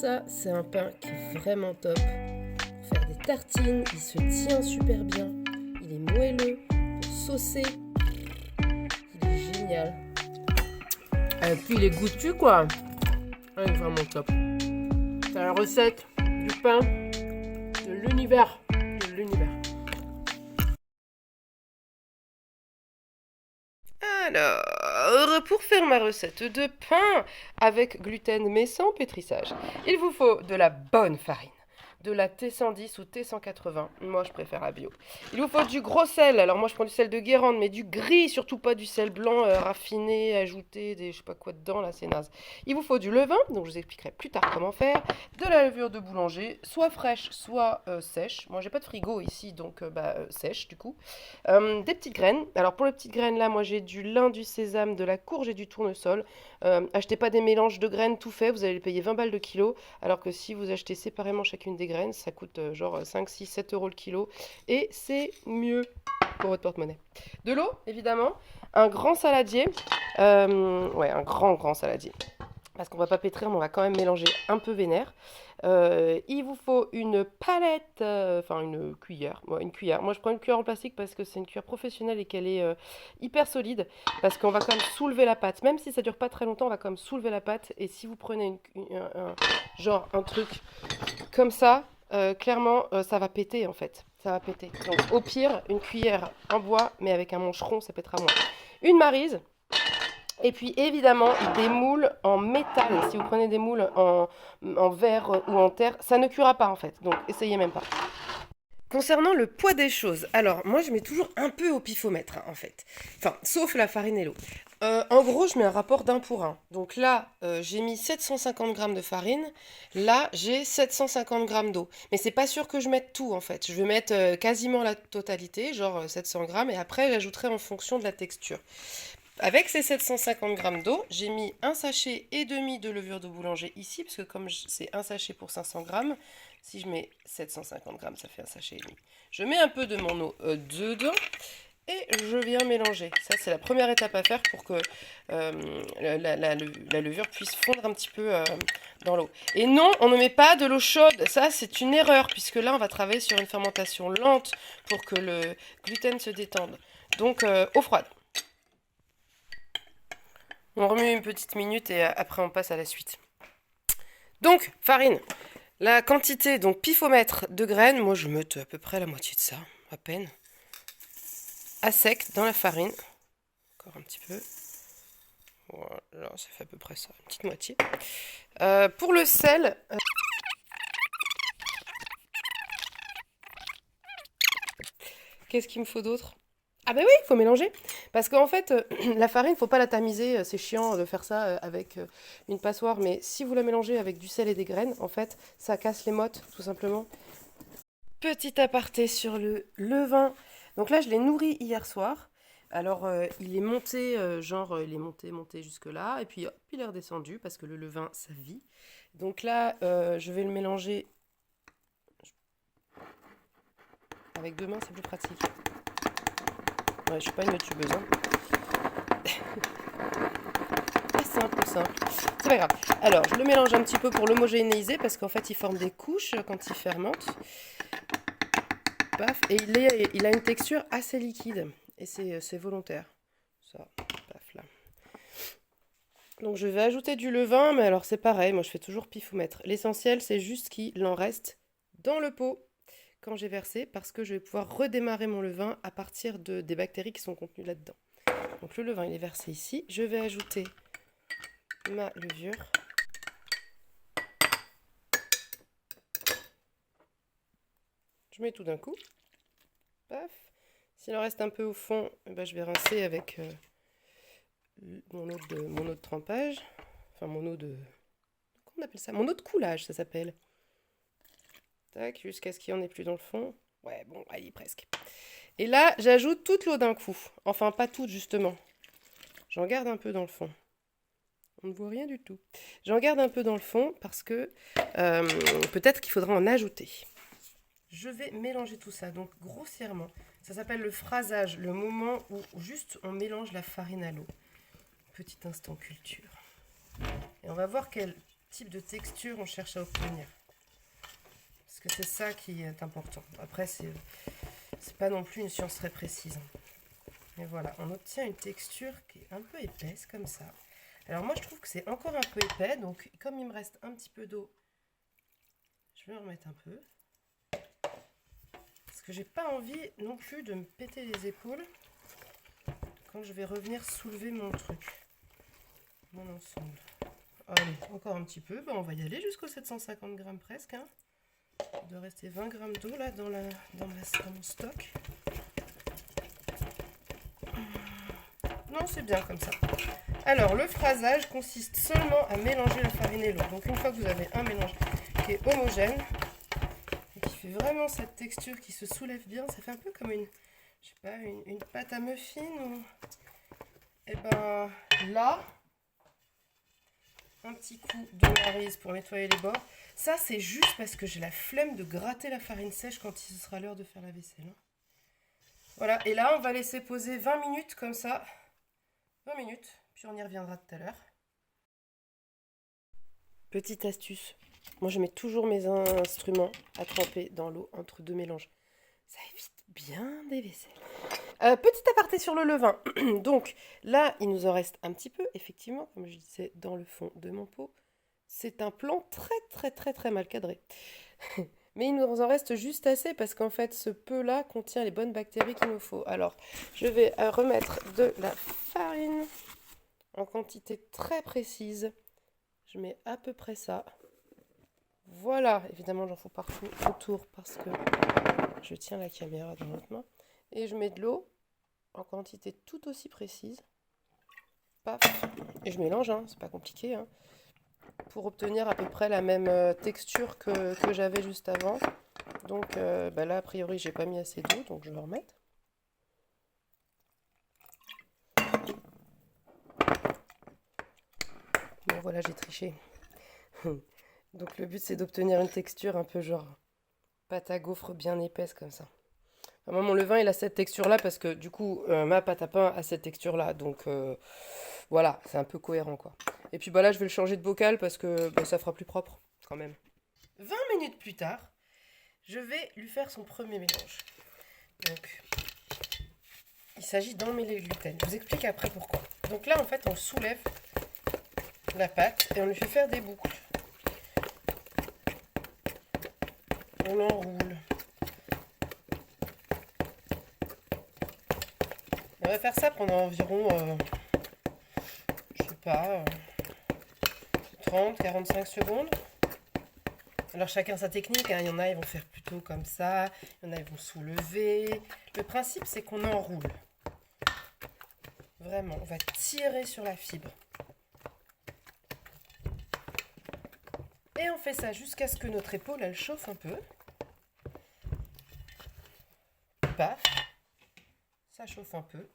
Ça, c'est un pain qui est vraiment top. Pour faire des tartines, il se tient super bien. Il est moelleux, pour saucer. Il est génial. Et puis il est goûtu quoi. Il est vraiment top. C'est la recette du pain de l'univers. Alors, pour faire ma recette de pain avec gluten mais sans pétrissage, il vous faut de la bonne farine, de la T110 ou T180. Moi, je préfère la bio. Il vous faut du gros sel. Alors moi, je prends du sel de Guérande, mais du gris, surtout pas du sel blanc raffiné, ajouté des je sais pas quoi dedans, là, c'est naze. Il vous faut du levain, donc je vous expliquerai plus tard comment faire, de la levure de boulanger, soit fraîche, soit sèche. Moi, j'ai pas de frigo ici, donc sèche du coup. Des petites graines. Alors pour les petites graines là, moi j'ai du lin, du sésame, de la courge et du tournesol. Achetez pas des mélanges de graines tout fait, vous allez les payer 20 balles de kilo. Alors que si vous achetez séparément chacune des graines, ça coûte genre 5, 6, 7 euros le kilo. Et c'est mieux pour votre porte-monnaie. De l'eau, évidemment. Un grand saladier. Ouais, un grand saladier. Parce qu'on va pas pétrir, mais on va quand même mélanger un peu vénère. Il vous faut une palette, enfin une cuillère. Ouais, une cuillère. Moi, je prends une cuillère en plastique parce que c'est une cuillère professionnelle et qu'elle est hyper solide. Parce qu'on va quand même soulever la pâte. Même si ça dure pas très longtemps, on va quand même soulever la pâte. Et si vous prenez genre un truc comme ça, clairement, ça va péter en fait. Ça va péter. Donc, au pire, une cuillère en bois, mais avec un mancheron, ça pètera moins. Une maryse. Et puis évidemment, des moules en métal. Si vous prenez des moules en verre ou en terre, ça ne cuira pas en fait. Donc essayez même pas. Concernant le poids des choses, alors moi je mets toujours un peu au pifomètre en fait. Enfin, sauf la farine et l'eau. En gros, je mets un rapport d'un pour un. Donc là, j'ai mis 750 grammes de farine. Là, j'ai 750 grammes d'eau. Mais c'est pas sûr que je mette tout en fait. Je vais mettre quasiment la totalité, genre 700 grammes. Et après, j'ajouterai en fonction de la texture. Avec ces 750 grammes d'eau, j'ai mis un sachet et demi de levure de boulanger ici, parce que comme c'est un sachet pour 500 grammes, si je mets 750 grammes, ça fait un sachet et demi. Je mets un peu de mon eau dedans et je viens mélanger. Ça, c'est la première étape à faire pour que la levure puisse fondre un petit peu dans l'eau. Et non, on ne met pas de l'eau chaude. Ça, c'est une erreur, puisque là, on va travailler sur une fermentation lente pour que le gluten se détende. Donc, eau froide. On remue une petite minute et après on passe à la suite. Donc, farine. La quantité, donc pifomètre de graines, moi je mets à peu près la moitié de ça, à peine. À sec dans la farine. Encore un petit peu. Voilà, ça fait à peu près ça, une petite moitié. Pour le sel, qu'est-ce qu'il me faut d'autre? Ah ben oui, il faut mélanger. Parce qu'en fait, la farine, faut pas la tamiser. C'est chiant de faire ça avec une passoire. Mais si vous la mélangez avec du sel et des graines, en fait, ça casse les mottes, tout simplement. Petit aparté sur le levain. Donc là, je l'ai nourri hier soir. Alors, il est monté, il est monté jusque là. Et puis, hop, il est redescendu parce que le levain, ça vit. Donc là, je vais le mélanger avec deux mains, c'est plus pratique. Ouais, je suis pas une youtubeuse. Hein. Simple. C'est pas grave. Alors, je le mélange un petit peu pour l'homogénéiser parce qu'en fait, il forme des couches quand il fermente. Paf. Et il a une texture assez liquide. Et c'est volontaire. Ça, paf là. Donc, je vais ajouter du levain, mais alors c'est pareil. Moi, je fais toujours pifomètre. L'essentiel, c'est juste qu'il en reste dans le pot quand j'ai versé parce que je vais pouvoir redémarrer mon levain à partir des bactéries qui sont contenues là-dedans. Donc, le levain, il est versé ici. Je vais ajouter ma levure. Je mets tout d'un coup. Paf. S'il en reste un peu au fond, je vais rincer avec mon eau de trempage. Enfin, mon eau de... Comment on appelle ça? Mon eau de coulage, ça s'appelle. Tac, jusqu'à ce qu'il n'y en ait plus dans le fond. Ouais, bon, allez, presque. Et là, j'ajoute toute l'eau d'un coup. Enfin, pas toute, justement. J'en garde un peu dans le fond. On ne voit rien du tout. J'en garde un peu dans le fond parce que peut-être qu'il faudra en ajouter. Je vais mélanger tout ça, donc grossièrement. Ça s'appelle le phrasage, le moment où juste on mélange la farine à l'eau. Petit instant culture. Et on va voir qu'elle type de texture on cherche à obtenir. Parce que c'est ça qui est important. Après, c'est pas non plus une science très précise. Mais voilà, on obtient une texture qui est un peu épaisse comme ça. Alors moi, je trouve que c'est encore un peu épais. Donc, comme il me reste un petit peu d'eau, je vais en remettre un peu. Parce que j'ai pas envie non plus de me péter les épaules quand je vais revenir soulever mon truc, mon ensemble. Allez, encore un petit peu. Ben, on va y aller jusqu'aux 750 grammes presque. Hein. Il doit rester 20 grammes d'eau là dans mon stock. Non, c'est bien comme ça. Alors, le phrasage consiste seulement à mélanger la farine et l'eau. Donc, une fois que vous avez un mélange qui est homogène, et qui fait vraiment cette texture qui se soulève bien, ça fait un peu comme je sais pas, une pâte à muffin ou... Et ben là, un petit coup de maryse pour nettoyer les bords. Ça, c'est juste parce que j'ai la flemme de gratter la farine sèche quand ce sera l'heure de faire la vaisselle. Voilà, et là, on va laisser poser 20 minutes comme ça. 20 minutes, puis on y reviendra tout à l'heure. Petite astuce, moi je mets toujours mes instruments à tremper dans l'eau entre deux mélanges. Ça évite bien des vaisselles. Petit aparté sur le levain. Donc là, il nous en reste un petit peu, effectivement, comme je disais, dans le fond de mon pot. C'est un plan très mal cadré. Mais il nous en reste juste assez parce qu'en fait, ce peu-là contient les bonnes bactéries qu'il nous faut. Alors, je vais remettre de la farine en quantité très précise. Je mets à peu près ça. Voilà, évidemment, j'en fous partout autour parce que je tiens la caméra dans l'autre main. Et je mets de l'eau en quantité tout aussi précise. Paf. Et je mélange, hein, c'est pas compliqué. Hein, pour obtenir à peu près la même texture que j'avais juste avant. Donc là, a priori, j'ai pas mis assez d'eau, donc je vais en remettre. Bon, voilà, j'ai triché. Donc le but, c'est d'obtenir une texture un peu genre pâte à gaufre bien épaisse comme ça. Enfin, moi, mon levain, il a cette texture-là parce que du coup, ma pâte à pain a cette texture-là. Donc voilà, c'est un peu cohérent quoi. Et puis là, je vais le changer de bocal parce que ça fera plus propre quand même. 20 minutes plus tard, je vais lui faire son premier mélange. Donc, il s'agit d'emmêler le gluten. Je vous explique après pourquoi. Donc là, en fait, on soulève la pâte et on lui fait faire des boucles. On l'enroule. On va faire ça pendant environ, je sais pas, 30-45 secondes. Alors chacun sa technique, hein. Il y en a, ils vont faire plutôt comme ça, il y en a, ils vont soulever. Le principe, c'est qu'on enroule. Vraiment, on va tirer sur la fibre. Et on fait ça jusqu'à ce que notre épaule, elle chauffe un peu. Paf, ça chauffe un peu.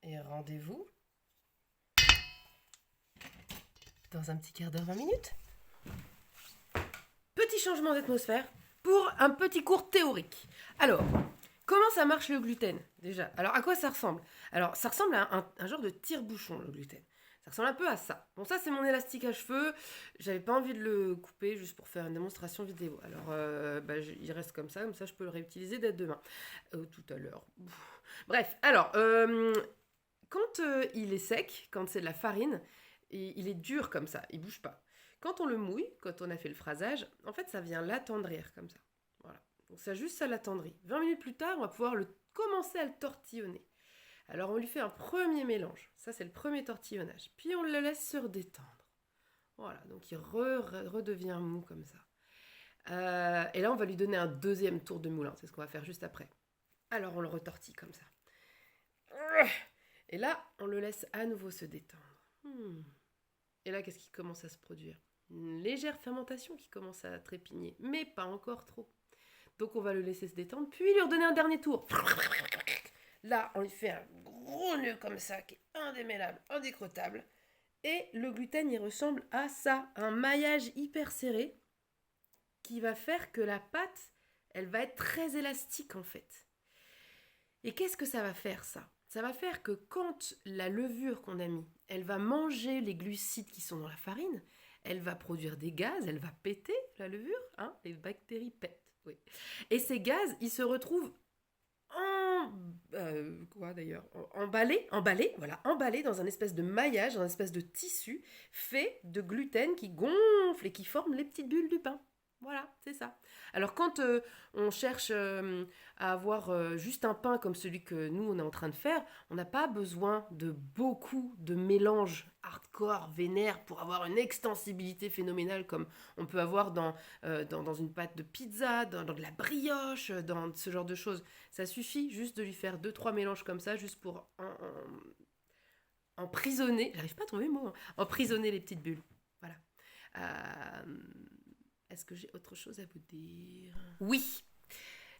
Et rendez-vous dans un petit quart d'heure, 20 minutes. Petit changement d'atmosphère pour un petit cours théorique. Alors, comment ça marche le gluten déjà? Alors, à quoi ça ressemble? Alors, ça ressemble à un genre de tire-bouchon, le gluten. Ça ressemble un peu à ça. Bon, ça, c'est mon élastique à cheveux. J'avais pas envie de le couper juste pour faire une démonstration vidéo. Alors, il reste comme ça je peux le réutiliser dès demain. Tout à l'heure. Bref, alors, quand il est sec, quand c'est de la farine, il est dur comme ça, il bouge pas. Quand on le mouille, quand on a fait le phrasage, en fait, ça vient l'attendrir comme ça. Voilà. Donc ça juste, ça l'attendrit. 20 minutes plus tard, on va pouvoir commencer à le tortillonner. Alors on lui fait un premier mélange. Ça, c'est le premier tortillonnage. Puis on le laisse se redétendre. Voilà, donc il redevient mou comme ça. Et là, on va lui donner un deuxième tour de moulin. C'est ce qu'on va faire juste après. Alors on le retortille comme ça. Et là, on le laisse à nouveau se détendre. Et là, qu'est-ce qui commence à se produire? Une légère fermentation qui commence à trépigner, mais pas encore trop. Donc on va le laisser se détendre, puis lui redonner un dernier tour. Là, on lui fait un gros nœud comme ça, qui est indémêlable, indécrottable. Et le gluten, il ressemble à ça, un maillage hyper serré, qui va faire que la pâte, elle va être très élastique en fait. Et qu'est-ce que ça va faire ça? ça va faire que quand la levure qu'on a mis, elle va manger les glucides qui sont dans la farine, elle va produire des gaz, elle va péter la levure, hein, les bactéries pètent. Oui. Et ces gaz, ils se retrouvent quoi d'ailleurs emballés dans un espèce de maillage, dans un espèce de tissu fait de gluten qui gonfle et qui forme les petites bulles du pain. Voilà, c'est ça. Alors quand on cherche à avoir juste un pain comme celui que nous on est en train de faire, on n'a pas besoin de beaucoup de mélanges hardcore, vénère pour avoir une extensibilité phénoménale comme on peut avoir dans une pâte de pizza, dans de la brioche, dans ce genre de choses. Ça suffit juste de lui faire deux trois mélanges comme ça, juste pour emprisonner, j'arrive pas à trouver le mot, hein, emprisonner les petites bulles. Voilà. Euh, Est-ce que j'ai autre chose à vous dire? Oui,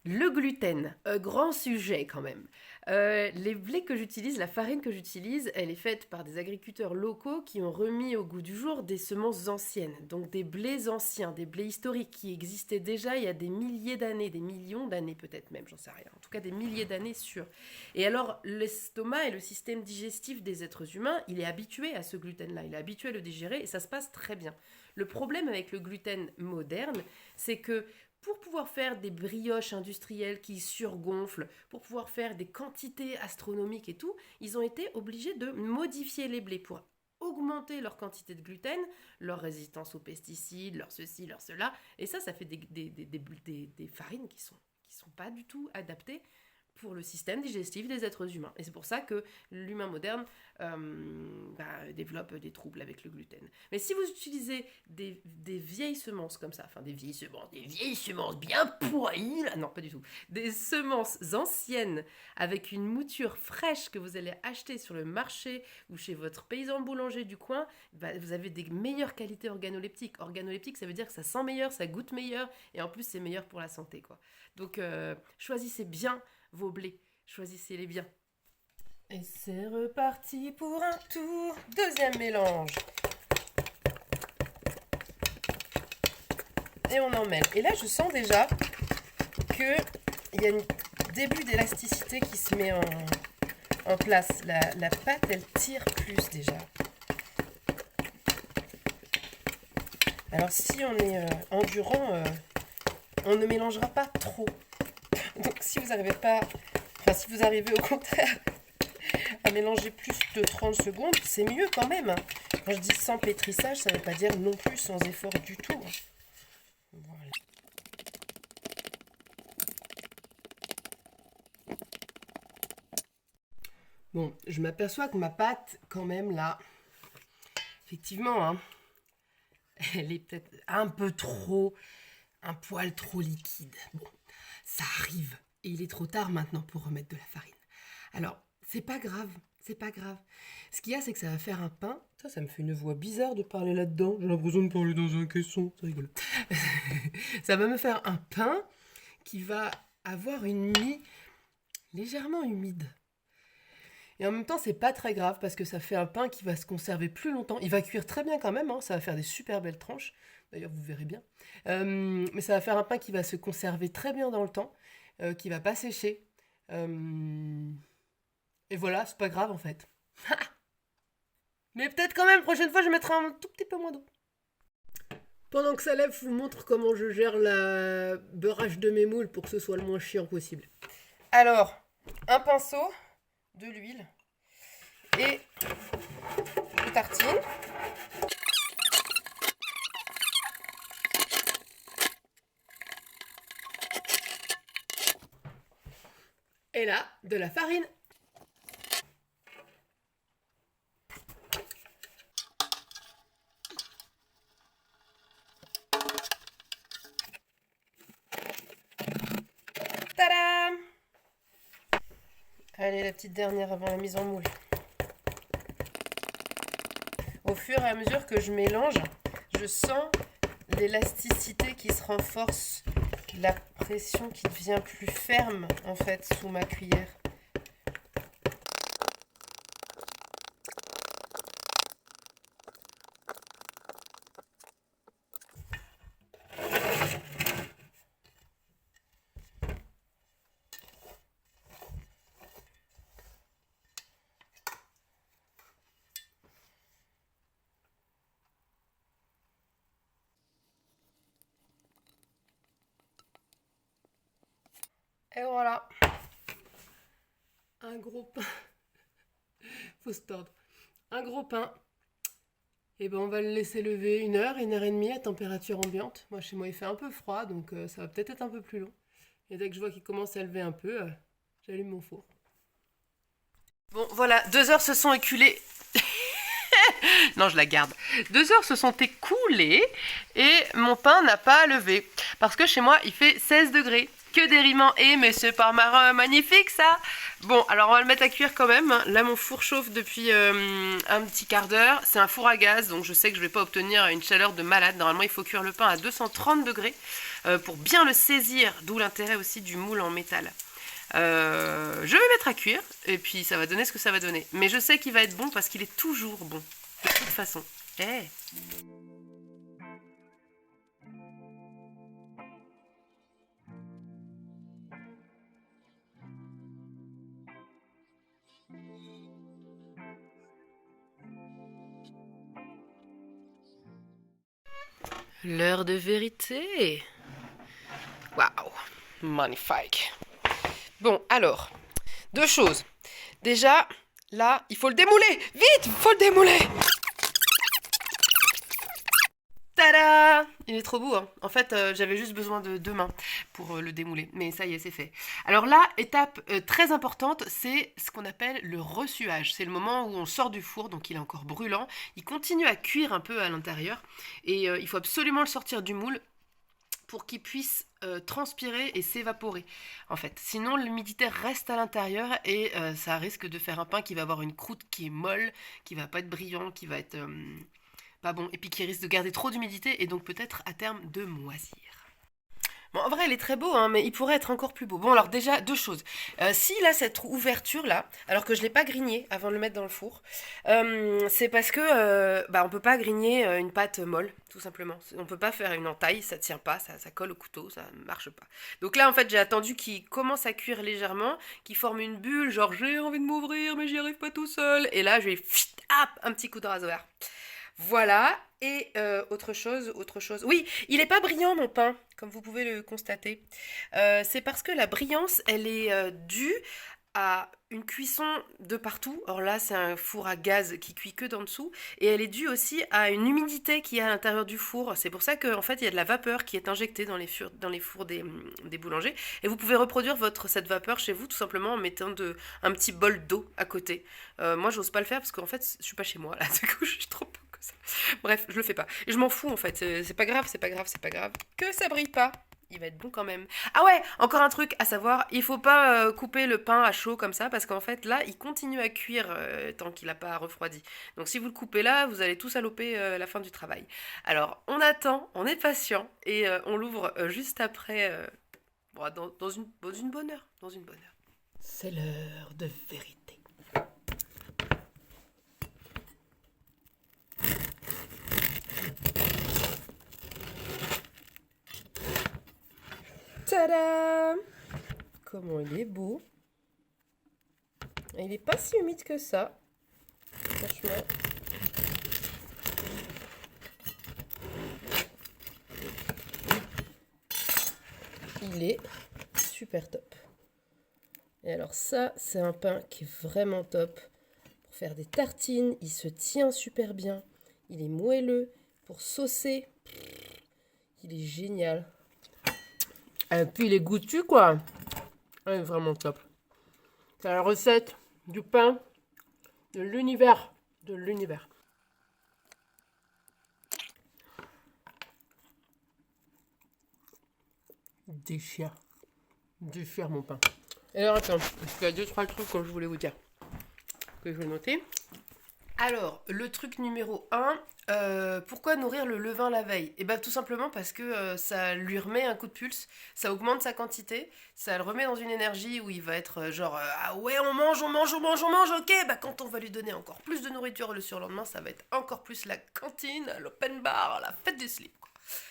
le gluten, grand sujet quand même. Les blés que j'utilise, la farine que j'utilise, elle est faite par des agriculteurs locaux qui ont remis au goût du jour des semences anciennes, donc des blés anciens, des blés historiques qui existaient déjà il y a des milliers d'années, des millions d'années peut-être même, j'en sais rien, en tout cas des milliers d'années sûres. Et alors l'estomac et le système digestif des êtres humains, il est habitué à ce gluten-là, il est habitué à le digérer et ça se passe très bien. Le problème avec le gluten moderne, c'est que pour pouvoir faire des brioches industrielles qui surgonflent, pour pouvoir faire des quantités astronomiques et tout, ils ont été obligés de modifier les blés pour augmenter leur quantité de gluten, leur résistance aux pesticides, leur ceci, leur cela. Et ça fait des farines qui sont pas du tout adaptées pour le système digestif des êtres humains. Et c'est pour ça que l'humain moderne développe des troubles avec le gluten. Mais si vous utilisez des vieilles semences comme ça, enfin des vieilles semences bien pourries, là, non pas du tout, des semences anciennes avec une mouture fraîche que vous allez acheter sur le marché ou chez votre paysan boulanger du coin, vous avez des meilleures qualités organoleptiques. Organoleptique, ça veut dire que ça sent meilleur, ça goûte meilleur et en plus c'est meilleur pour la santé, quoi. Donc choisissez bien vos blés, choisissez-les bien. Et c'est reparti pour un tour. Deuxième mélange. Et on en mêle. Et là, je sens déjà qu'il y a un début d'élasticité qui se met en place. La pâte, elle tire plus déjà. Alors, si on est endurant, on ne mélangera pas trop. Donc, si vous n'arrivez pas... Enfin, si vous arrivez au contraire à mélanger plus de 30 secondes, c'est mieux quand même. Quand je dis sans pétrissage, ça ne veut pas dire non plus sans effort du tout. Voilà. Bon, je m'aperçois que ma pâte, quand même, là, effectivement, hein, elle est peut-être un peu trop, un poil trop liquide. Bon, ça arrive. Et il est trop tard maintenant pour remettre de la farine. Alors, c'est pas grave, c'est pas grave. Ce qu'il y a, c'est que ça va faire un pain. Ça me fait une voix bizarre de parler là-dedans. J'ai l'impression de parler dans un caisson, c'est rigolo. Ça va me faire un pain qui va avoir une mie légèrement humide. Et en même temps, c'est pas très grave parce que ça fait un pain qui va se conserver plus longtemps. Il va cuire très bien quand même, hein, ça va faire des super belles tranches. D'ailleurs, vous verrez bien. Mais ça va faire un pain qui va se conserver très bien dans le temps, qui va pas sécher. Et voilà, c'est pas grave en fait. Mais peut-être quand même, prochaine fois, je mettrai un tout petit peu moins d'eau. Pendant que ça lève, je vous montre comment je gère la beurrage de mes moules pour que ce soit le moins chiant possible. Alors, un pinceau, de l'huile et une tartine. Et là, de la farine. Tadam! Allez, la petite dernière avant la mise en moule. Au fur et à mesure que je mélange, je sens l'élasticité qui se renforce, la pression qui devient plus ferme en fait sous ma cuillère. Et voilà. Un gros pain. Faut se tordre. Un gros pain. Et ben on va le laisser lever 1 heure et demie à température ambiante. Moi chez moi il fait un peu froid donc ça va peut-être être un peu plus long. Et dès que je vois qu'il commence à lever un peu, j'allume mon four. Bon voilà, 2 heures se sont écoulées. Non, je la garde. 2 heures se sont écoulées et mon pain n'a pas levé. Parce que chez moi, il fait 16 degrés. Que des rimes en et, mais c'est pas magnifique ça. Bon, alors on va le mettre à cuire quand même. Là, mon four chauffe depuis un petit quart d'heure. C'est un four à gaz, donc je sais que je vais pas obtenir une chaleur de malade. Normalement, il faut cuire le pain à 230 degrés pour bien le saisir. D'où l'intérêt aussi du moule en métal. Je vais mettre à cuire et puis ça va donner ce que ça va donner. Mais je sais qu'il va être bon parce qu'il est toujours bon. De toute façon. Hey. L'heure de vérité. Waouh, magnifique. Bon, alors, 2 choses. Déjà, là, il faut le démouler. Vite, il faut le démouler. Tada! Il est trop beau, hein. En fait, j'avais juste besoin de 2 mains pour le démouler. Mais ça y est, c'est fait. Alors là, étape très importante, c'est ce qu'on appelle le ressuage. C'est le moment où on sort du four, donc il est encore brûlant. Il continue à cuire un peu à l'intérieur. Et il faut absolument le sortir du moule pour qu'il puisse transpirer et s'évaporer, en fait. Sinon, l'humidité reste à l'intérieur et ça risque de faire un pain qui va avoir une croûte qui est molle, qui va pas être brillant, qui va être pas bon, et puis qui risque de garder trop d'humidité et donc peut-être à terme de moisir. Bon, en vrai, il est très beau, hein, mais il pourrait être encore plus beau. Bon, alors déjà, 2 choses. S'il a cette ouverture-là, alors que je ne l'ai pas grigné avant de le mettre dans le four, c'est parce que on peut pas grigner une pâte molle, tout simplement. On peut pas faire une entaille, ça tient pas, ça colle au couteau, ça ne marche pas. Donc là, en fait, j'ai attendu qu'il commence à cuire légèrement, qu'il forme une bulle, genre j'ai envie de m'ouvrir, mais j'y arrive pas tout seul. Et là, je vais un petit coup de rasoir. Voilà, et autre chose. Oui, il n'est pas brillant mon pain, comme vous pouvez le constater. C'est parce que la brillance, elle est due à une cuisson de partout. Or là, c'est un four à gaz qui cuit que d'en dessous. Et elle est due aussi à une humidité qui est à l'intérieur du four. C'est pour ça qu'en fait, il y a de la vapeur qui est injectée dans les fours des boulangers. Et vous pouvez reproduire cette vapeur chez vous tout simplement en mettant un petit bol d'eau à côté. Moi, j'ose pas le faire parce qu'en fait, je suis pas chez moi là. Du coup, je suis trop... Bref, je le fais pas. Et je m'en fous en fait. C'est pas grave, c'est pas grave, c'est pas grave. Que ça brille pas. Il va être bon quand même. Ah ouais, encore un truc à savoir, il faut pas couper le pain à chaud comme ça parce qu'en fait là, il continue à cuire tant qu'il n'a pas refroidi. Donc si vous le coupez là, vous allez tout saloper la fin du travail. Alors on attend, on est patient et on l'ouvre juste après, dans une bonne heure. Dans une bonne heure. C'est l'heure de vérité. Tada! Comment il est beau. Il est pas si humide que ça. Franchement. Il est super top. Et alors ça, c'est un pain qui est vraiment top. Pour faire des tartines, il se tient super bien. Il est moelleux. Pour saucer, il est génial. Et puis il est goûtu quoi. Il est vraiment top. C'est la recette du pain de l'univers. De l'univers. Déchire. Déchire mon pain. Et alors attends, parce qu'il y a 2-3 trucs que je voulais vous dire. Que je vais noter. Alors, le truc numéro 1, pourquoi nourrir le levain la veille? Et bien tout simplement parce que ça lui remet un coup de pulse, ça augmente sa quantité, ça le remet dans une énergie où il va être genre ah ouais on mange, ok, bah quand on va lui donner encore plus de nourriture le surlendemain, ça va être encore plus la cantine, l'open bar, la fête des slips.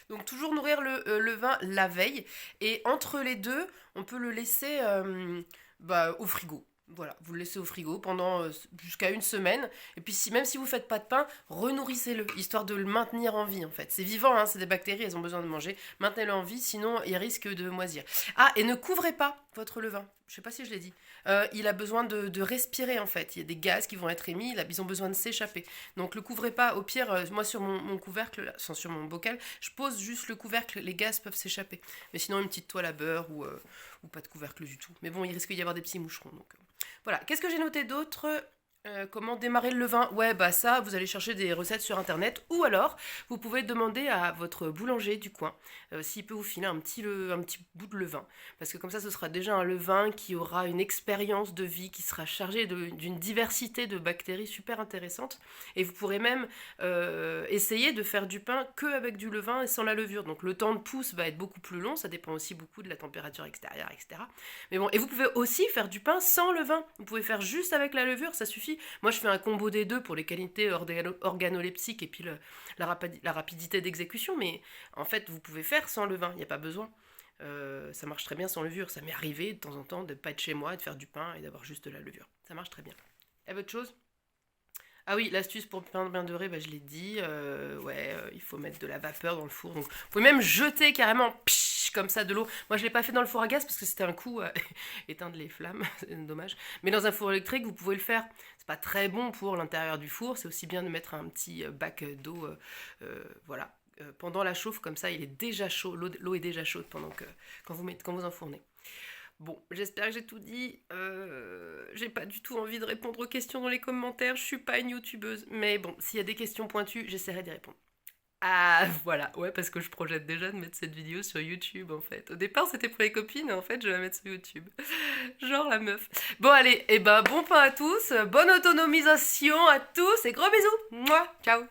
Donc toujours nourrir le levain la veille, et entre les deux, on peut le laisser au frigo. Voilà, vous le laissez au frigo pendant jusqu'à une semaine. Et puis même si vous faites pas de pain, renourrissez-le, histoire de le maintenir en vie en fait. C'est vivant, hein, c'est des bactéries, elles ont besoin de manger. Maintenez-le en vie, sinon il risque de moisir. Ah, et ne couvrez pas votre levain. Je sais pas si je l'ai dit. Il a besoin de respirer en fait. Il y a des gaz qui vont être émis, ils ont besoin de s'échapper. Donc le couvrez pas. Au pire, moi sur mon couvercle, sur mon bocal, je pose juste le couvercle, les gaz peuvent s'échapper. Mais sinon une petite toile à beurre ou pas de couvercle du tout. Mais bon, il risque d'y avoir des petits moucherons. Donc voilà. Qu'est-ce que j'ai noté d'autre? Comment démarrer le levain? Ouais, bah ça, vous allez chercher des recettes sur internet ou alors vous pouvez demander à votre boulanger du coin s'il peut vous filer un petit bout de levain. Parce que comme ça, ce sera déjà un levain qui aura une expérience de vie, qui sera chargé d'une diversité de bactéries super intéressante. Et vous pourrez même essayer de faire du pain que avec du levain et sans la levure. Donc le temps de pousse va être beaucoup plus long, ça dépend aussi beaucoup de la température extérieure, etc. Mais bon, et vous pouvez aussi faire du pain sans levain. Vous pouvez faire juste avec la levure, ça suffit. Moi, je fais un combo des deux pour les qualités organoleptiques et puis la rapidité d'exécution, mais en fait, vous pouvez faire sans levain, il n'y a pas besoin. Ça marche très bien sans levure. Ça m'est arrivé de temps en temps de ne pas être chez moi, de faire du pain et d'avoir juste de la levure. Ça marche très bien. Et votre chose? Ah oui, l'astuce pour le pain bien doré, bah, je l'ai dit. Il faut mettre de la vapeur dans le four. Donc, vous pouvez même jeter carrément comme ça de l'eau. Moi, je l'ai pas fait dans le four à gaz parce que c'était un coup à éteindre les flammes. C'est dommage. Mais dans un four électrique, vous pouvez le faire. C'est pas très bon pour l'intérieur du four. C'est aussi bien de mettre un petit bac d'eau. Voilà. Pendant la chauffe, comme ça, il est déjà chaud. L'eau est déjà chaude quand vous enfournez. Bon, j'espère que j'ai tout dit. J'ai pas du tout envie de répondre aux questions dans les commentaires. Je suis pas une youtubeuse. Mais bon, s'il y a des questions pointues, j'essaierai d'y répondre. Ah, voilà. Ouais, parce que je projette déjà de mettre cette vidéo sur YouTube, en fait. Au départ, c'était pour les copines, et en fait, je vais la mettre sur YouTube. Genre la meuf. Bon, allez, et ben, bon pain à tous, bonne autonomisation à tous, et gros bisous. Mouah, ciao.